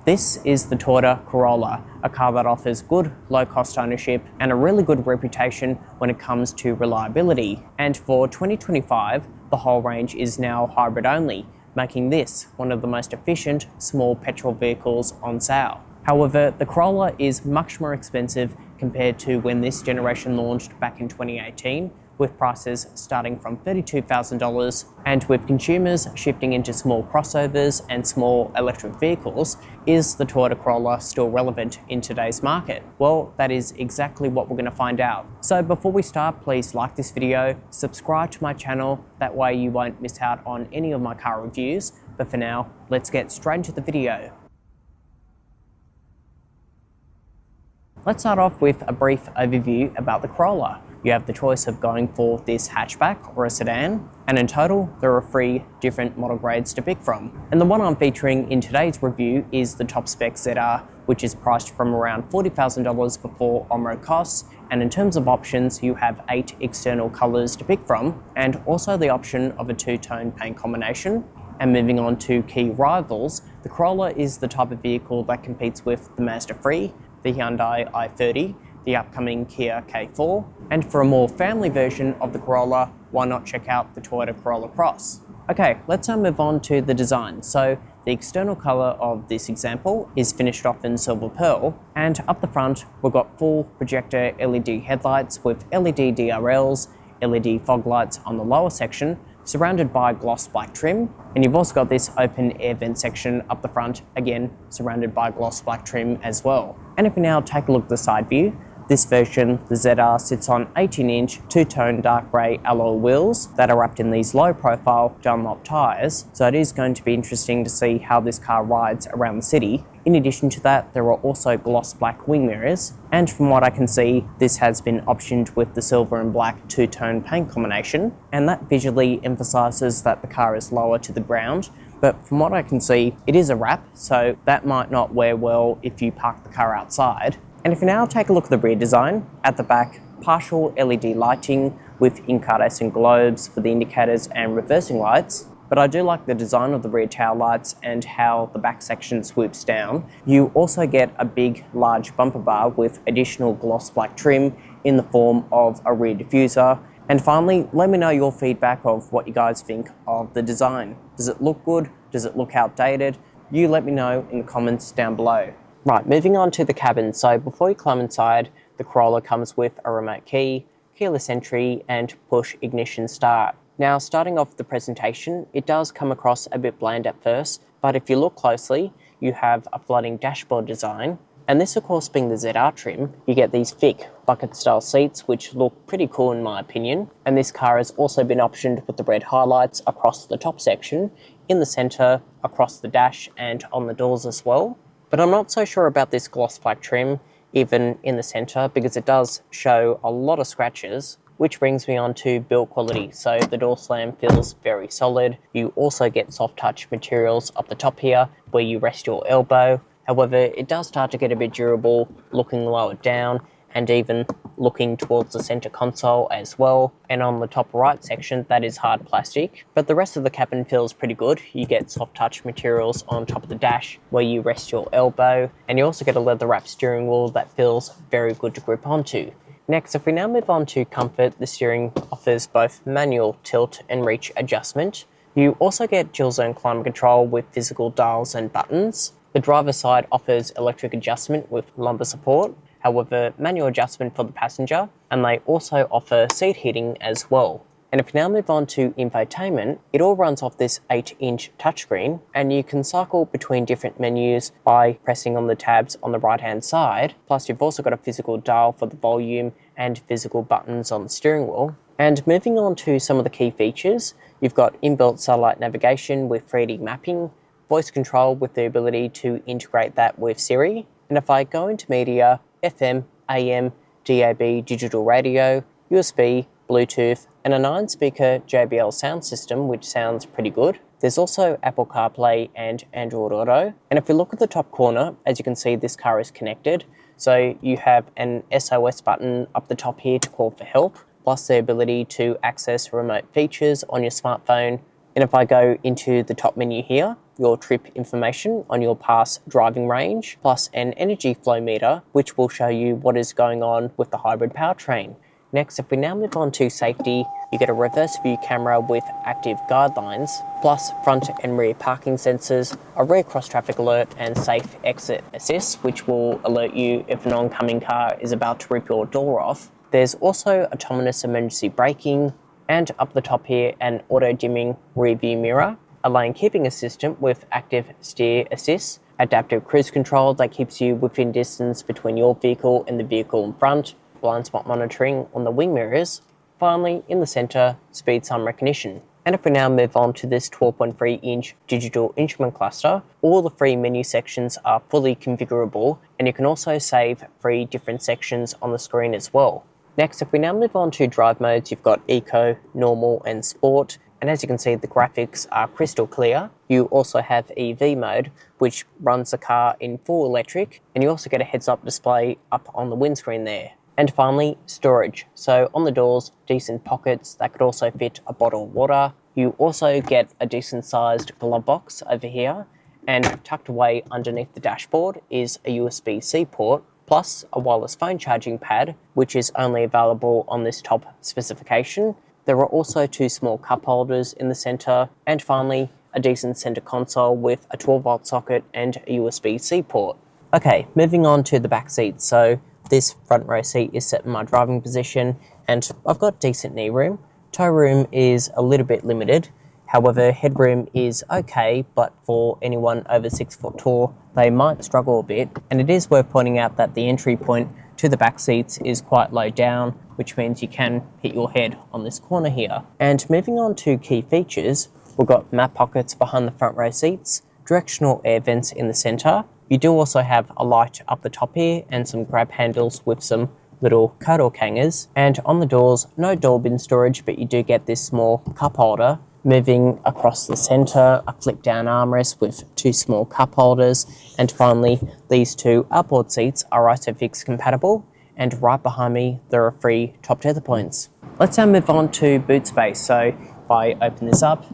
This is the Toyota Corolla, a car that offers good low-cost ownership and a really good reputation when it comes to reliability. And for 2025, the whole range is now hybrid only, making this one of the most efficient small petrol vehicles on sale. However, the Corolla is much more expensive compared to when this generation launched back in 2018, with prices starting from $32,000, and with consumers shifting into small crossovers and small electric vehicles. Is the Toyota Corolla still relevant in today's market? Well, that is exactly what we're going to find out. So before we start, please like this video, subscribe to my channel, that way you won't miss out on any of my car reviews. But for now, let's get straight into the video. Let's start off with a brief overview about the Corolla. You have the choice of going for this hatchback or a sedan, and in total there are 3 different model grades to pick from. And the one I'm featuring in today's review is the top spec ZR, which is priced from around $40,000 before on-road costs. And in terms of options, you have 8 external colours to pick from, and also the option of a 2-tone paint combination. And moving on to key rivals, the Corolla is the type of vehicle that competes with the Mazda 3, the Hyundai i30, the upcoming Kia K4, and for a more family version of the Corolla, why not check out the Toyota Corolla Cross? Okay, let's now move on to the design. So the external colour of this example is finished off in silver pearl, and up the front we've got full projector LED headlights with LED DRLs, LED fog lights on the lower section, surrounded by gloss black trim, and you've also got this open air vent section up the front, again surrounded by gloss black trim as well. And if we now take a look at the side view, this version, the ZR, sits on 18-inch 2-tone dark grey alloy wheels that are wrapped in these low-profile Dunlop tyres, so it is going to be interesting to see how this car rides around the city. In addition to that, there are also gloss black wing mirrors, and from what I can see, this has been optioned with the silver and black 2-tone paint combination, and that visually emphasises that the car is lower to the ground. But from what I can see, it is a wrap, so that might not wear well if you park the car outside. And if you now take a look at the rear design, at the back, partial LED lighting with incandescent globes for the indicators and reversing lights. But I do like the design of the rear tail lights and how the back section swoops down. You also get a big, large bumper bar with additional gloss black trim in the form of a rear diffuser. And finally, let me know your feedback of what you guys think of the design. Does it look good? Does it look outdated? You let me know in the comments down below. Right, moving on to the cabin. So before you climb inside, the Corolla comes with a remote key, keyless entry, and push ignition start. Now, starting off the presentation, it does come across a bit bland at first, but if you look closely, you have a floating dashboard design. And this, of course, being the ZR trim, you get these thick bucket-style seats, which look pretty cool in my opinion. And this car has also been optioned with the red highlights across the top section, in the centre, across the dash, and on the doors as well. But I'm not so sure about this gloss black trim, even in the centre, because it does show a lot of scratches, which brings me on to build quality. So the door slam feels very solid. You also get soft touch materials up the top here, where you rest your elbow. However, it does start to get a bit durable, looking lower down, and even looking towards the center console as well. And on the top right section, that is hard plastic. But the rest of the cabin feels pretty good. You get soft touch materials on top of the dash where you rest your elbow, and you also get a leather wrapped steering wheel that feels very good to grip onto. Next, if we now move on to comfort, the steering offers both manual tilt and reach adjustment. You also get dual zone climate control with physical dials and buttons. The driver's side offers electric adjustment with lumbar support, however manual adjustment for the passenger, and they also offer seat heating as well. And if we now move on to infotainment, it all runs off this 8-inch touchscreen, and you can cycle between different menus by pressing on the tabs on the right hand side, plus you've also got a physical dial for the volume and physical buttons on the steering wheel. And moving on to some of the key features, you've got inbuilt satellite navigation with 3D mapping, voice control with the ability to integrate that with Siri. And if I go into media, FM, AM, DAB, digital radio, USB, Bluetooth, and a 9-speaker JBL sound system, which sounds pretty good. There's also Apple CarPlay and Android Auto. And if we look at the top corner, as you can see, this car is connected. So you have an SOS button up the top here to call for help, plus the ability to access remote features on your smartphone. And if I go into the top menu here, your trip information on your past driving range, plus an energy flow meter, which will show you what is going on with the hybrid powertrain. Next, if we now move on to safety, you get a reverse view camera with active guidelines, plus front and rear parking sensors, a rear cross traffic alert and safe exit assist, which will alert you if an oncoming car is about to rip your door off. There's also autonomous emergency braking, and up the top here, an auto dimming rear view mirror, a lane keeping assistant with active steer assist, adaptive cruise control that keeps you within distance between your vehicle and the vehicle in front, blind spot monitoring on the wing mirrors. Finally, in the centre, speed sign recognition. And if we now move on to this 12.3-inch digital instrument cluster, all the 3 menu sections are fully configurable, and you can also save 3 different sections on the screen as well. Next, if we now move on to drive modes, you've got Eco, Normal and Sport, and as you can see, the graphics are crystal clear. You also have EV mode, which runs the car in full electric, and you also get a heads-up display up on the windscreen there. And finally, storage. So on the doors, decent pockets that could also fit a bottle of water. You also get a decent sized glove box over here, and tucked away underneath the dashboard is a USB-C port, plus a wireless phone charging pad, which is only available on this top specification. There are also 2 small cup holders in the centre, and finally, a decent centre console with a 12-volt socket and a USB-C port. Okay, moving on to the back seat. So this front row seat is set in my driving position, and I've got decent knee room. Toe room is a little bit limited. However, headroom is okay, but for anyone over 6 foot tall, they might struggle a bit. And it is worth pointing out that the entry point to the back seats is quite low down, which means you can hit your head on this corner here. And moving on to key features, we've got map pockets behind the front row seats, directional air vents in the centre. You do also have a light up the top here and some grab handles with some little car door hangers. And on the doors, no door bin storage, but you do get this small cup holder. Moving across the centre, a flip down armrest with 2 small cup holders. And finally, these 2 outboard seats are ISOFIX compatible. And right behind me, there are 3 top tether points. Let's now move on to boot space. So if I open this up,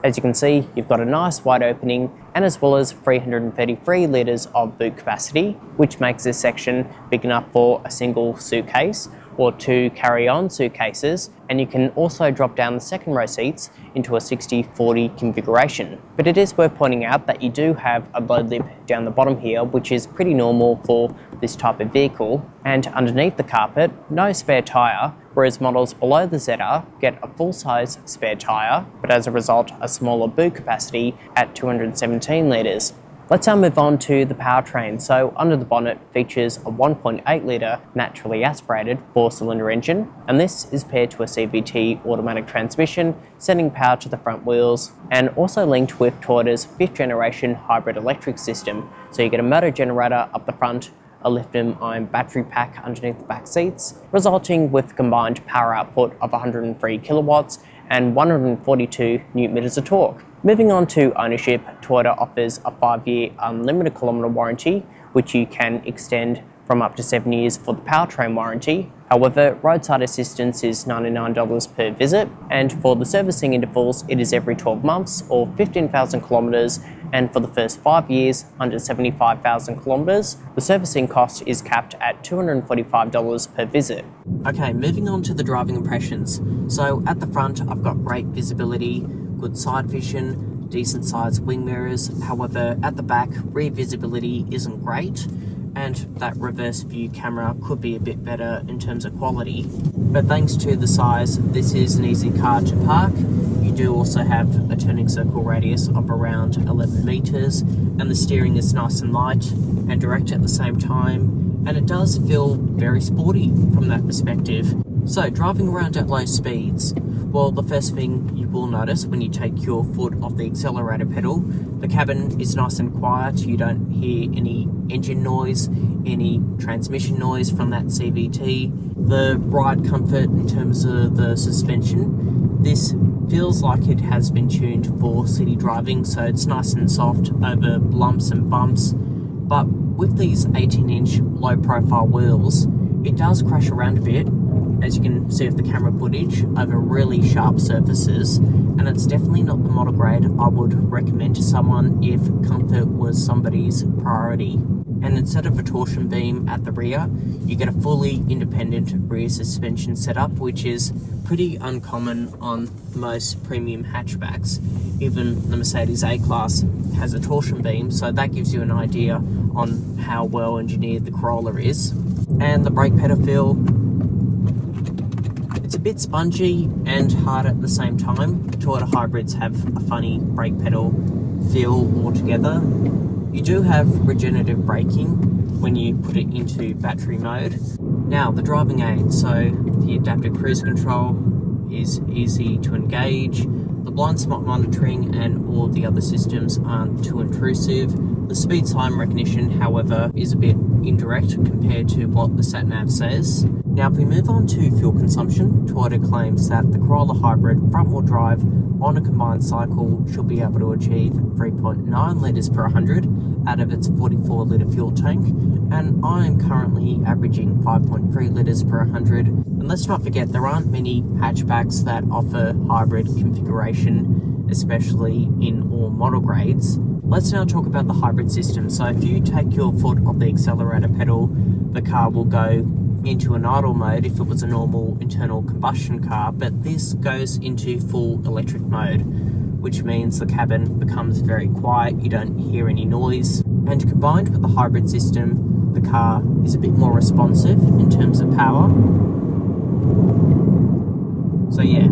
as you can see, you've got a nice wide opening, and as well as 333 litres of boot capacity, which makes this section big enough for a single suitcase or 2 carry-on suitcases, and you can also drop down the second row seats into a 60-40 configuration. But it is worth pointing out that you do have a load lip down the bottom here, which is pretty normal for this type of vehicle, and underneath the carpet, no spare tyre, whereas models below the ZR get a full-size spare tyre, but as a result, a smaller boot capacity at 217 litres. Let's now move on to the powertrain. So under the bonnet features a 1.8 litre naturally aspirated 4-cylinder engine, and this is paired to a CVT automatic transmission, sending power to the front wheels, and also linked with Toyota's 5th generation hybrid electric system. So you get a motor generator up the front, a lithium-ion battery pack underneath the back seats, resulting with combined power output of 103 kilowatts and 142 newton-meters of torque. Moving on to ownership, Toyota offers a 5-year unlimited kilometre warranty, which you can extend from up to 7 years for the powertrain warranty. However, roadside assistance is $99 per visit, and for the servicing intervals, it is every 12 months or 15,000 kilometres, and for the first 5 years, under 75,000 kilometres, the servicing cost is capped at $245 per visit. Okay, moving on to the driving impressions. So at the front, I've got great visibility, good side vision, decent sized wing mirrors. However, at the back, rear visibility isn't great, and that reverse view camera could be a bit better in terms of quality. But thanks to the size, this is an easy car to park. You do also have a turning circle radius of around 11 meters, and the steering is nice and light and direct at the same time, and it does feel very sporty from that perspective. So driving around at low speeds, well, the first thing you will notice when you take your foot off the accelerator pedal, the cabin is nice and quiet. You don't hear any engine noise, any transmission noise from that CVT. The ride comfort in terms of the suspension, this feels like it has been tuned for city driving, so it's nice and soft over lumps and bumps. But with these 18-inch low-profile wheels, it does crash around a bit, as you can see with the camera footage, over really sharp surfaces, and it's definitely not the model grade I would recommend to someone if comfort was somebody's priority. And instead of a torsion beam at the rear, you get a fully independent rear suspension setup, which is pretty uncommon on most premium hatchbacks. Even the Mercedes A-Class has a torsion beam, so that gives you an idea on how well engineered the Corolla is. And the brake pedal feel, it's a bit spongy and hard at the same time. Toyota hybrids have a funny brake pedal feel altogether. You do have regenerative braking when you put it into battery mode. Now, the driving aid, so the adaptive cruise control is easy to engage. The blind spot monitoring and all the other systems aren't too intrusive. The speed sign recognition, however, is a bit indirect compared to what the sat-nav says. Now, if we move on to fuel consumption, Toyota claims that the Corolla Hybrid front-wheel drive on a combined cycle should be able to achieve 3.9 litres per 100 out of its 44 litre fuel tank, and I am currently averaging 5.3 litres per 100. And let's not forget, there aren't many hatchbacks that offer hybrid configuration, especially in all model grades. Let's now talk about the hybrid system. So if you take your foot off the accelerator pedal, the car will go into an idle mode if it was a normal internal combustion car, but this goes into full electric mode, which means the cabin becomes very quiet, you don't hear any noise, and combined with the hybrid system, the car is a bit more responsive in terms of power. So yeah,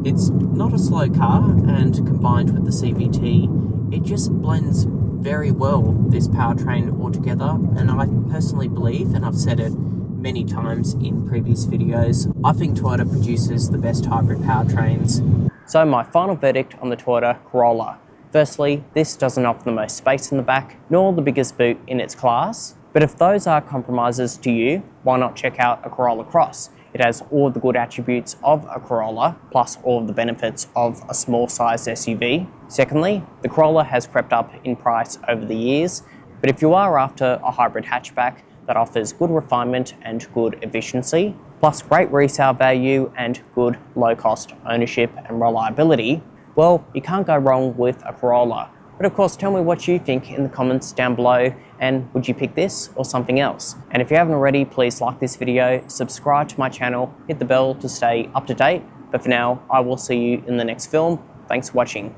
it's not a slow car, and combined with the CVT, it just blends very well, this powertrain altogether. And I personally believe, and I've said it many times in previous videos, I think Toyota produces the best hybrid powertrains. So my final verdict on the Toyota Corolla. Firstly, this doesn't offer the most space in the back, nor the biggest boot in its class. But if those are compromises to you, why not check out a Corolla Cross? It has all of the good attributes of a Corolla, plus all of the benefits of a small-sized SUV. Secondly, the Corolla has crept up in price over the years, but if you are after a hybrid hatchback that offers good refinement and good efficiency, plus great resale value and good low-cost ownership and reliability, well, you can't go wrong with a Corolla. But of course, tell me what you think in the comments down below, and would you pick this or something else? And if you haven't already, please like this video, subscribe to my channel, hit the bell to stay up to date. But for now, I will see you in the next film. Thanks for watching.